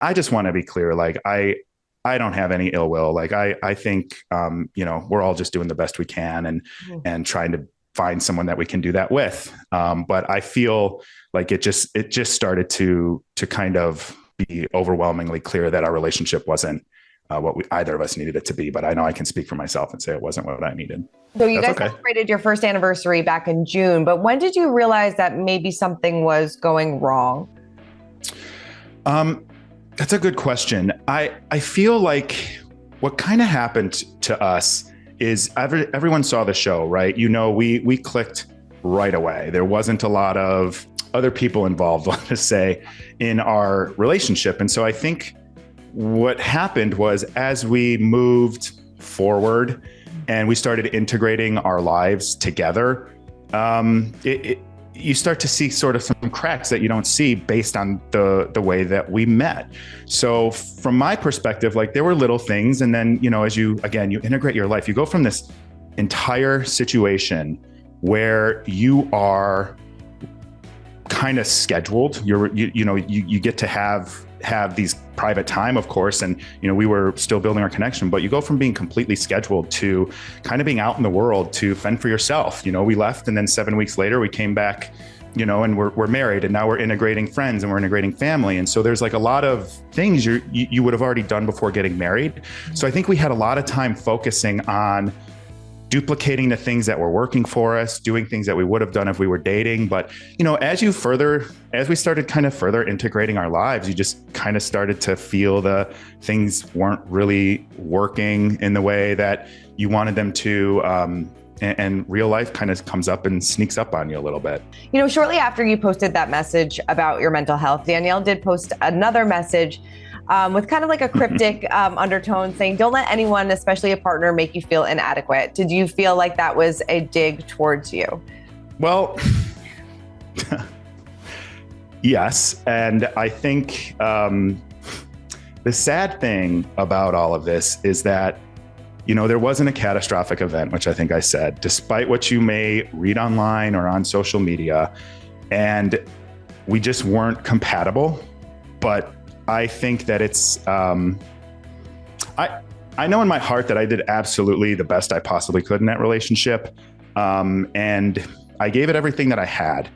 I just want to be clear. Like I don't have any ill will. Like I think, we're all just doing the best we can and trying to find someone that we can do that with. But I feel like it just started to kind of be overwhelmingly clear that our relationship wasn't what either of us needed it to be. But I know I can speak for myself and say it wasn't what I needed. So you That's guys okay. celebrated your first anniversary back in June, but when did you realize that maybe something was going wrong? Um, that's a good question. I feel like what kind of happened to us is everyone saw the show, right? We clicked right away. There wasn't a lot of other people involved, let us say, in our relationship. And so I think what happened was as we moved forward and we started integrating our lives together, you start to see sort of some cracks that you don't see based on the way that we met. So from my perspective, like there were little things. And then, as you integrate your life, you go from this entire situation where you are kind of scheduled. You get to have these private time, of course. And, we were still building our connection, but you go from being completely scheduled to kind of being out in the world to fend for yourself. We left and then 7 weeks later we came back, and we're married and now we're integrating friends and we're integrating family. And so there's like a lot of things you would have already done before getting married. So I think we had a lot of time focusing on duplicating the things that were working for us, doing things that we would have done if we were dating. But, as we started kind of further integrating our lives, you just kind of started to feel the things weren't really working in the way that you wanted them to. And real life kind of comes up and sneaks up on you a little bit. Shortly after you posted that message about your mental health, Danielle did post another message with kind of like a cryptic undertone saying, don't let anyone, especially a partner, make you feel inadequate. Did you feel like that was a dig towards you? Well, yes. And I think the sad thing about all of this is that, there wasn't a catastrophic event, which I think I said, despite what you may read online or on social media, and we just weren't compatible. But I think that it's, I know in my heart that I did absolutely the best I possibly could in that relationship. And I gave it everything that I had.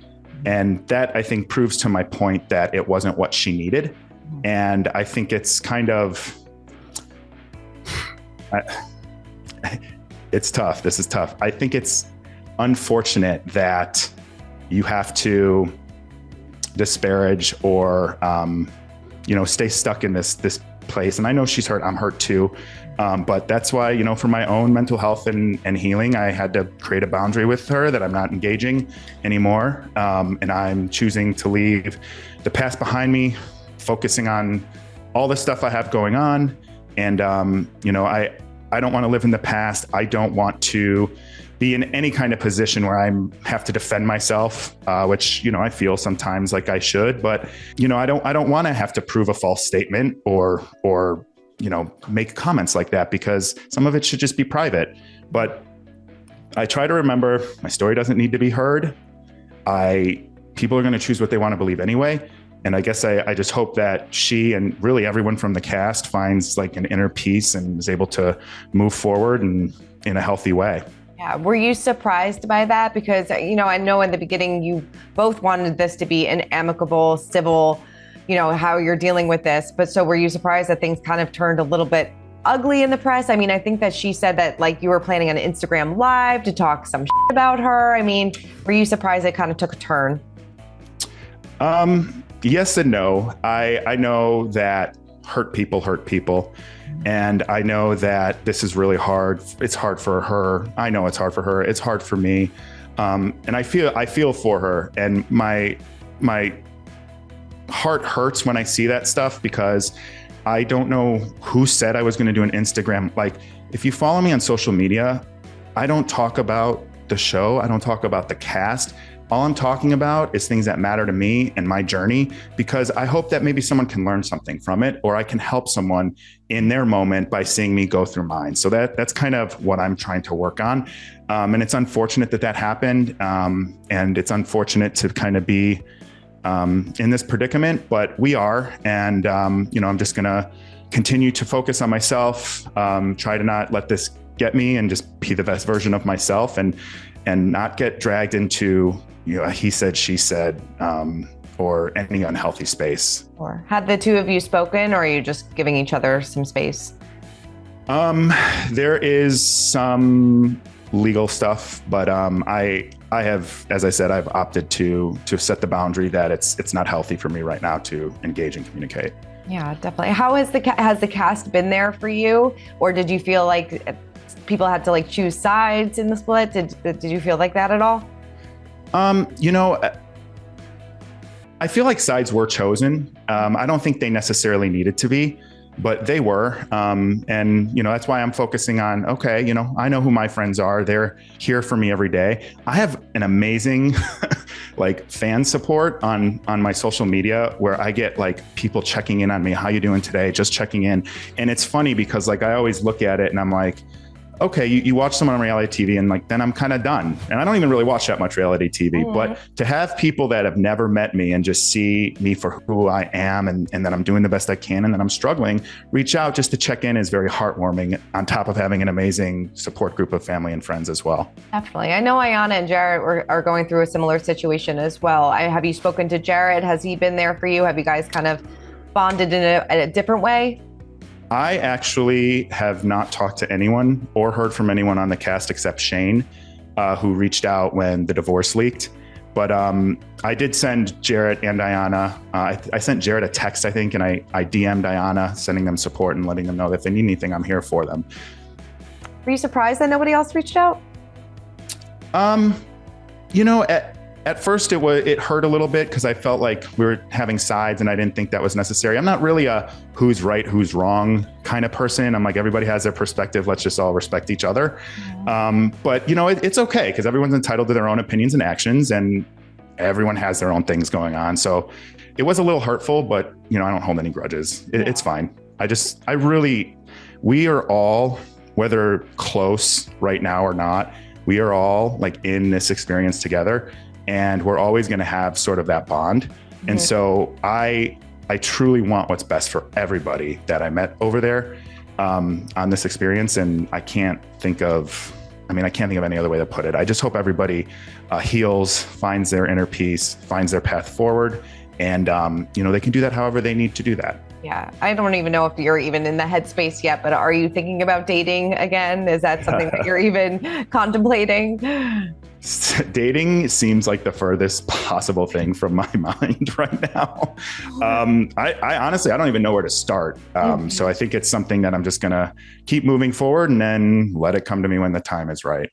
And that I think proves to my point that it wasn't what she needed. And I think it's kind of, it's tough. This is tough. I think it's unfortunate that you have to disparage or, stay stuck in this place. And I know she's hurt. I'm hurt too. But that's why, for my own mental health and healing, I had to create a boundary with her that I'm not engaging anymore. And I'm choosing to leave the past behind me, focusing on all the stuff I have going on. And, I don't want to live in the past. I don't want to be in any kind of position where I have to defend myself, which, I feel sometimes like I should, but, I don't want to have to prove a false statement or, make comments like that, because some of it should just be private. But I try to remember my story doesn't need to be heard. People are going to choose what they want to believe anyway. And I guess I just hope that she and really everyone from the cast finds like an inner peace and is able to move forward and in a healthy way. Yeah. Were you surprised by that? Because, I know in the beginning you both wanted this to be an amicable, civil, how you're dealing with this. But so were you surprised that things kind of turned a little bit ugly in the press? I mean, I think that she said that like you were planning an Instagram live to talk some shit about her. I mean, were you surprised it kind of took a turn? Yes and no. I know that hurt people. And I know that this is really hard. It's hard for her. I know it's hard for her. It's hard for me. And I feel for her. And my heart hurts when I see that stuff, because I don't know who said I was going to do an Instagram. Like, if you follow me on social media, I don't talk about the show. I don't talk about the cast. All I'm talking about is things that matter to me and my journey, because I hope that maybe someone can learn something from it, or I can help someone in their moment by seeing me go through mine. So that's kind of what I'm trying to work on. And it's unfortunate that happened. And it's unfortunate to kind of be in this predicament, but we are. And, I'm just going to continue to focus on myself, try to not let this get me and just be the best version of myself and not get dragged into, he said, she said, or any unhealthy space. Or had the two of you spoken, or are you just giving each other some space? There is some legal stuff, but I have, as I said, I've opted to set the boundary that it's not healthy for me right now to engage and communicate. Yeah, definitely. How has the cast been there for you, or did you feel like people had to like choose sides in the split? Did you feel like that at all? I feel like sides were chosen. I don't think they necessarily needed to be, but they were. And, that's why I'm focusing on, okay, I know who my friends are. They're here for me every day. I have an amazing like fan support on my social media where I get like people checking in on me. How you doing today? Just checking in. And it's funny because like, I always look at it and I'm like, okay, you watch someone on reality TV and like, then I'm kind of done. And I don't even really watch that much reality TV, but to have people that have never met me and just see me for who I am and that I'm doing the best I can and that I'm struggling, reach out just to check in is very heartwarming, on top of having an amazing support group of family and friends as well. Definitely. I know Ayanna and Jared are going through a similar situation as well. Have you spoken to Jared? Has he been there for you? Have you guys kind of bonded in a different way? I actually have not talked to anyone or heard from anyone on the cast except Shane, who reached out when the divorce leaked. But I did send Jared and Ayanna. I sent Jared a text, I think, and I DM'd Ayanna, sending them support and letting them know that if they need anything, I'm here for them. Were you surprised that nobody else reached out? At first it hurt a little bit because I felt like we were having sides and I didn't think that was necessary. I'm not really a who's right, who's wrong kind of person. I'm like, everybody has their perspective. Let's just all respect each other. But it's okay because everyone's entitled to their own opinions and actions and everyone has their own things going on. So it was a little hurtful, but I don't hold any grudges. It's fine. We are all, whether close right now or not, we are all like in this experience together. And we're always going to have sort of that bond. And so I truly want what's best for everybody that I met over there on this experience. And I can't think of any other way to put it. I just hope everybody heals, finds their inner peace, finds their path forward. And, they can do that however they need to do that. Yeah. I don't even know if you're even in the headspace yet, but are you thinking about dating again? Is that something that you're even contemplating? Dating seems like the furthest possible thing from my mind right now. I honestly, I don't even know where to start. So I think it's something that I'm just going to keep moving forward and then let it come to me when the time is right.